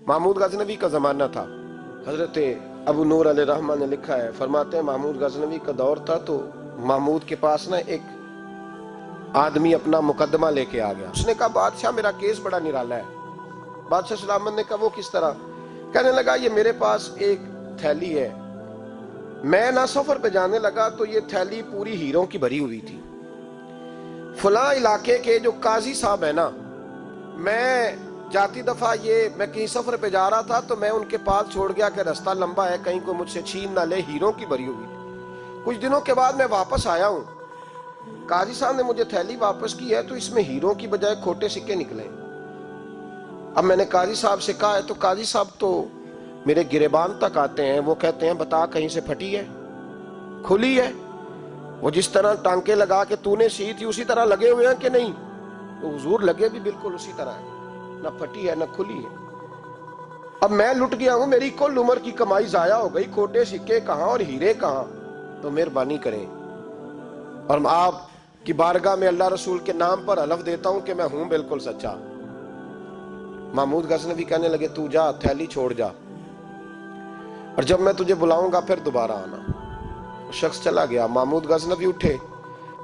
محمود غزنوی کا زمانہ تھا. حضرت ابو نور علیہ رحمہ نے لکھا ہے، فرماتے ہیں محمود غزنوی کا دور تھا تو محمود کے پاس نا ایک آدمی اپنا مقدمہ لے کے آ گیا. اس نے کہا بادشاہ میرا کیس بڑا نرالا ہے. بادشاہ سلامت نے کہا وہ کس طرح؟ کہنے لگا یہ میرے پاس ایک تھیلی ہے، میں نہ سفر پہ جانے لگا تو یہ تھیلی پوری ہیروں کی بھری ہوئی تھی. فلاں علاقے کے جو قاضی صاحب ہیں نا، میں جاتی دفعہ میں کہیں سفر پہ جا رہا تھا تو میں ان کے پاس چھوڑ گیا کہ رستہ لمبا ہے، کہیں کوئی مجھ سے چھین نہ لے، ہیروں کی بھری ہوئی تھی. کچھ دنوں کے بعد میں واپس آیا ہوں، قاضی صاحب نے مجھے تھیلی واپس کی ہے تو اس میں ہیروں کی بجائے کھوٹے سکے نکلے. اب میں نے قاضی صاحب سے کہا ہے تو قاضی صاحب تو میرے گریبان تک آتے ہیں، وہ کہتے ہیں بتا کہیں سے پھٹی ہے، کھلی ہے، وہ جس طرح ٹانکے لگا کے تو نے سی تھی اسی طرح لگے ہوئے ہیں کہ نہیں؟ تو حضور لگے بھی بالکل اسی طرح ہے، نہ پھٹی ہے نہ کھلی ہے. اب میں لٹ گیا ہوں، میری کل عمر کی کمائی ضائع ہو گئی، کھوٹے سکے کہاں اور ہیرے کہاں؟ تو مہربانی کریں اور آپ کی بارگاہ میں اللہ رسول کے نام پر حلف دیتا ہوں کہ میں ہوں بالکل سچا. محمود غزنوی کہنے لگے تو جا، تھیلی چھوڑ جا، اور جب میں تجھے بلاؤں گا پھر دوبارہ آنا. شخص چلا گیا. محمود غزنوی اٹھے،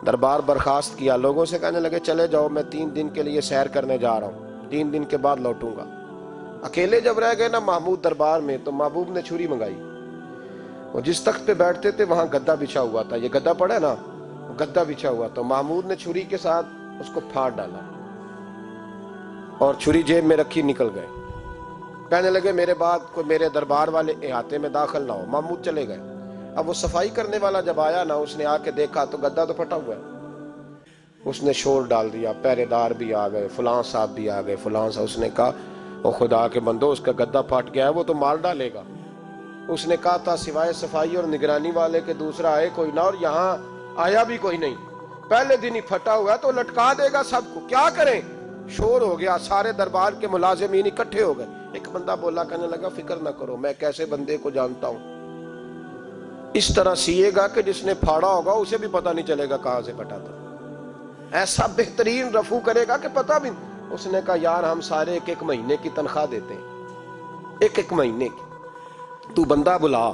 دربار برخاست کیا، لوگوں سے کہنے لگے چلے جاؤ، میں 3 دن کے لیے سیر کرنے جا رہا ہوں، 3 دن کے بعد لوٹوں گا. اکیلے جب رہ گئے نا محمود دربار میں تو محبوب نے چھری منگائی. وہ جس تخت پہ بیٹھتے تھے وہاں گدا بچھا ہوا تھا، یہ گدا پڑا ہے نا، گدا بچھا ہوا تھا. محمود نے چھری کے ساتھ اس کو پھاڑ ڈالا اور چھری جیب میں رکھی نکل گئے. کہنے لگے میرے بعد کوئی میرے دربار والے احاطے میں داخل نہ ہو. محمود چلے گئے. اب وہ صفائی کرنے والا جب آیا نا، اس نے آ کے دیکھا تو گدا تو پھٹا ہوا ہے. اس نے شور ڈال دیا، پہرے دار بھی آ گئے، فلاں صاحب بھی آ گئے، فلاں صاحب. اس نے کہا او خدا کے بندو، اس کا گدا پھٹ گیا ہے، وہ تو مار ڈالے گا. اس نے کہا تھا سوائے صفائی اور نگرانی والے کے دوسرا آئے کوئی نہ، اور یہاں آیا بھی کوئی نہیں. پہلے دن ہی پھٹا ہوا ہے تو لٹکا دے گا سب کو، کیا کریں؟ شور ہو گیا، سارے دربار کے ملازمین اکٹھے ہو گئے. ایک بندہ بولا، کہنے لگا فکر نہ کرو، میں کیسے بندے کو جانتا ہوں، اس طرح سیے گا کہ جس نے پھاڑا ہوگا اسے بھی پتہ نہیں چلے گا کہاں سے پھٹا تھا. ایسا بہترین رفو کرے گا کہ پتہ بھی. اس نے کہا یار ہم سارے 1 مہینے کی تنخواہ دیتے ہیں، 1 مہینے کی، تو بندہ بلا.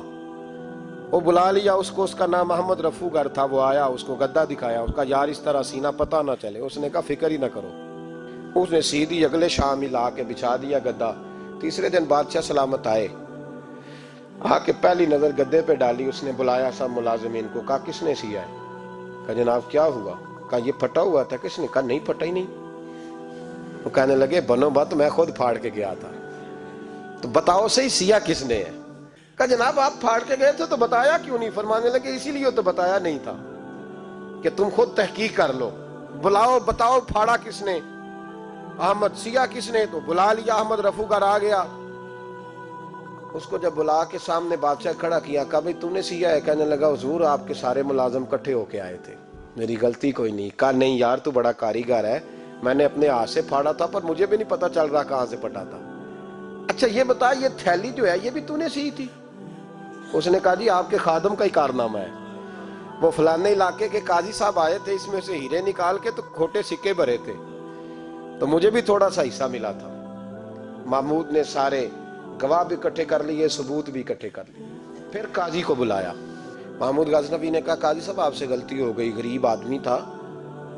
وہ بلا لیا اس کو، اس کا نام محمد رفو گر تھا. وہ آیا، اس کو گدا دکھایا، اس کا یار اس طرح سینا پتہ نہ چلے. اس نے کہا فکر ہی نہ کرو. اس نے سیدھی اگلے شام ہی لا کے بچھا دیا گدا. تیسرے دن بادشاہ سلامت آئے، آ کے پہلی نظر گدے پہ ڈالی. اس نے بلایا سب ملازمین کو، کہا کس نے سیا ہے؟ کہا جناب کیا ہوا؟ کہا یہ پھٹا ہوا تھا. کس نے؟ کہا نہیں پھٹا ہی نہیں. وہ کہنے لگے بنو بت، میں خود پھاڑ کے گیا تھا، تو بتاؤ صحیح سیا کس نے ہے؟ کہا جناب آپ پھاڑ کے گئے تھے تو بتایا کیوں نہیں؟ فرمانے لگے اسی لیے تو بتایا نہیں تھا کہ تم خود تحقیق کر لو، بلاؤ بتاؤ پھاڑا کس نے، احمد سیا کس نے؟ تو بلا لیا، احمد رفو گر آ گیا. اس کو جب بلا کے سامنے بادشاہ کھڑا کیا، کہا بھئی تو نے سیا ہے؟ کہنے لگا حضور آپ کے سارے ملازم کٹھے ہو کے آئے تھے، میری غلطی کوئی نہیں. کہا نہیں یار تو بڑا کاریگر ہے، میں نے اپنے ہاتھ سے پھاڑا تھا پر مجھے بھی نہیں پتا چل رہا کہاں سے پھٹا تھا. اچھا یہ بتا یہ تھیلی جو ہے یہ بھی تو نے سی تھی؟ اس نے کہا جی آپ کے خادم کا ہی کارنامہ ہے، وہ فلانے علاقے کے قاضی صاحب آئے تھے، اس میں سے ہیرے نکال کے تو کھوٹے سکے بھرے تھے، تو مجھے بھی تھوڑا سا حصہ ملا تھا. محمود نے سارے گواہ بھی اکٹھے کر لیے، ثبوت بھی اکٹھے کر لیے. پھر قاضی کو بلایا. محمود غزنوی نے کہا قاضی صاحب آپ سے غلطی ہو گئی، غریب آدمی تھا،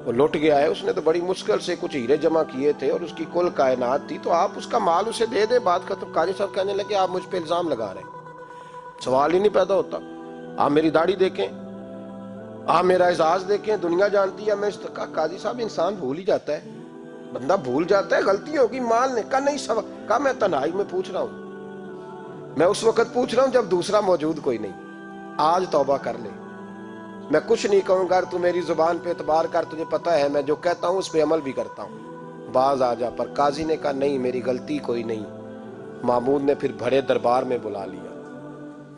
وہ لٹ گیا ہے، اس نے تو بڑی مشکل سے کچھ ہیرے جمع کیے تھے اور اس کی کل کائنات تھی، تو آپ اس کا مال اسے دے دے، بات ختم. قاضی صاحب کہنے لگے آپ مجھ پہ الزام لگا رہے ہیں، سوال ہی نہیں پیدا ہوتا. آپ میری داڑھی دیکھیں، آپ میرا اعزاز دیکھیں، دنیا جانتی ہے میں. کہا قاضی صاحب انسان بھول ہی جاتا ہے، بندہ بھول جاتا ہے، غلطی ہوگی مال نے. کہا نہیں سوال. کہا میں تنہائی میں پوچھ رہا ہوں، میں اس وقت پوچھ رہا ہوں جب دوسرا موجود کوئی نہیں. آج توبہ کر لے، میں کچھ نہیں کہوں گا، تو میری زبان پہ اعتبار کر، تجھے پتہ ہے میں جو کہتا ہوں اس پہ عمل بھی کرتا ہوں، باز آ جا. پر قاضی نے کہا نہیں میری غلطی کوئی نہیں. محمود نے پھر بڑے دربار میں بلا لیا،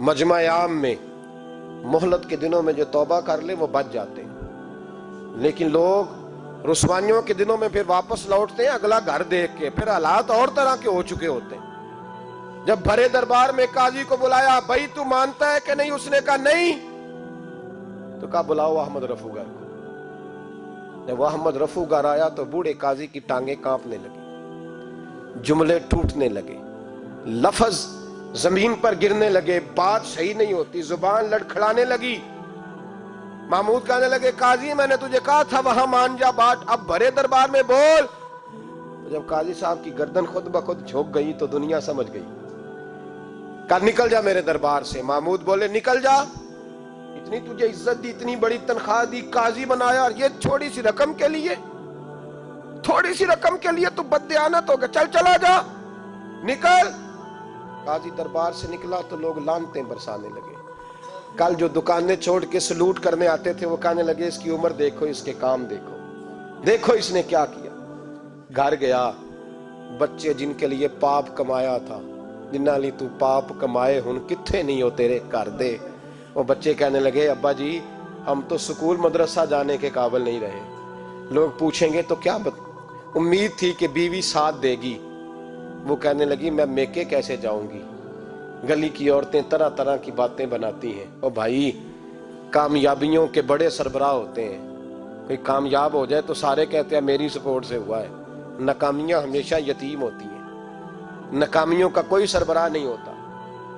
مجمع عام میں. مہلت کے دنوں میں جو توبہ کر لے وہ بچ جاتے ہیں، لیکن لوگ رسوائیوں کے دنوں میں پھر واپس لوٹتے ہیں اگلا گھر دیکھ کے، پھر حالات اور طرح کے ہو چکے ہوتے ہیں. جب بھرے دربار میں قاضی کو بلایا، بھائی تو مانتا ہے کہ نہیں؟ اس نے کہا نہیں. تو کہا بلاؤ احمد رفو گر کو. جب احمد رفو گر آیا تو بوڑھے قاضی کی ٹانگیں کانپنے لگی، جملے ٹوٹنے لگے. لفظ زمین پر گرنے لگے، بات صحیح نہیں ہوتی، زبان لڑکھڑانے لگی۔ محمود کہنے لگے قاضی میں نے تجھے کہا تھا وہاں مان جا بات، اب بڑے دربار میں بول۔ جب قاضی صاحب کی گردن خود بخود جھک گئی تو دنیا سمجھ گئی، کہا نکل جا میرے دربار سے۔ محمود بولے نکل جا، اتنی تجھے عزت دی، اتنی بڑی تنخواہ دی، قاضی بنایا، اور یہ تھوڑی سی رقم کے لیے، تھوڑی سی رقم کے لیے تو بددیانت ہو گیا، چل چلا جا، نکل۔ قاضی دربار سے نکلا تو لوگ لعنتیں برسانے لگے۔ کل جو دکانیں چھوڑ کے سلوٹ کرنے آتے تھے وہ کہنے لگے اس کی عمر دیکھو، اس کے کام دیکھو، دیکھو اس نے کیا کیا۔ گھر گیا، بچے جن کے لیے پاپ کمایا تھا، جنہاں لی تو پاپ کمائے ہن کتھے نہیں ہو تیرے کر دے۔ وہ بچے کہنے لگے ابا جی ہم تو سکول مدرسہ جانے کے قابل نہیں رہے، لوگ پوچھیں گے تو کیا امید تھی کہ بیوی ساتھ دے گی۔ وہ کہنے لگی میں میکے کیسے جاؤں گی، گلی کی عورتیں طرح طرح کی باتیں بناتی ہیں۔ او بھائی کامیابیوں کے بڑے سربراہ ہوتے ہیں، کوئی کامیاب ہو جائے تو سارے کہتے ہیں میری سپورٹ سے ہوا ہے، ناکامیاں ہمیشہ یتیم ہوتی ہیں، ناکامیوں کا کوئی سربراہ نہیں ہوتا۔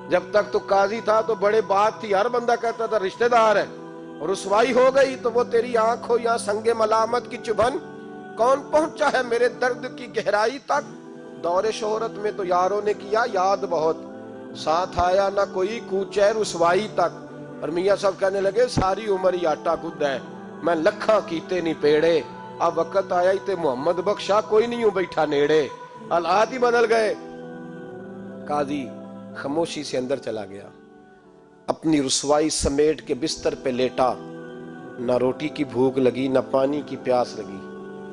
جب تک تو قاضی تھا تو بڑے بات تھی، ہر بندہ کہتا تھا رشتہ دار ہے، اور رسوائی ہو گئی تو وہ تیری آنکھ ہو یا سنگ ملامت کی چبھن، کون پہنچا ہے میرے درد کی گہرائی تک۔ دور شہرت میں تو یاروں نے کیا یاد بہت، ساتھ آیا نہ کوئی کوچے رسوائی تک۔ اور میاں صاحب کہنے لگے ساری عمر ہی آٹا گد ہے، میں لکھاں کیتے نہیں پیڑے، اب وقت آیا ہی تے محمد بخشا کوئی نہیں ہوں بیٹھا نیڑے، حالات ہی بدل گئے۔ قاضی خاموشی سے اندر چلا گیا، اپنی رسوائی سمیٹ کے بستر پہ لیٹا، نہ روٹی کی بھوک لگی، نہ پانی کی پیاس لگی،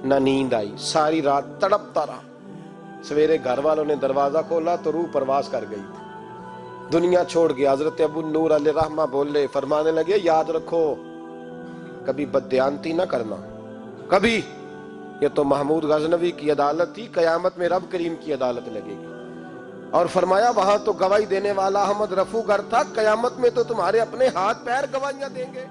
نہ نیند آئی، ساری رات تڑپتا رہا۔ سویرے گھر والوں نے دروازہ کھولا تو روح پرواز کر گئی تھی، دنیا چھوڑ گیا۔ حضرت ابو نور علیہ رحمہ بولے، فرمانے لگے یاد رکھو کبھی بددیانتی نہ کرنا، کبھی، یہ تو محمود غزنوی کی عدالت تھی، قیامت میں رب کریم کی عدالت لگے گی۔ اور فرمایا وہاں تو گواہی دینے والا احمد رفو گر تھا، قیامت میں تو تمہارے اپنے ہاتھ پیر گواہیاں دیں گے۔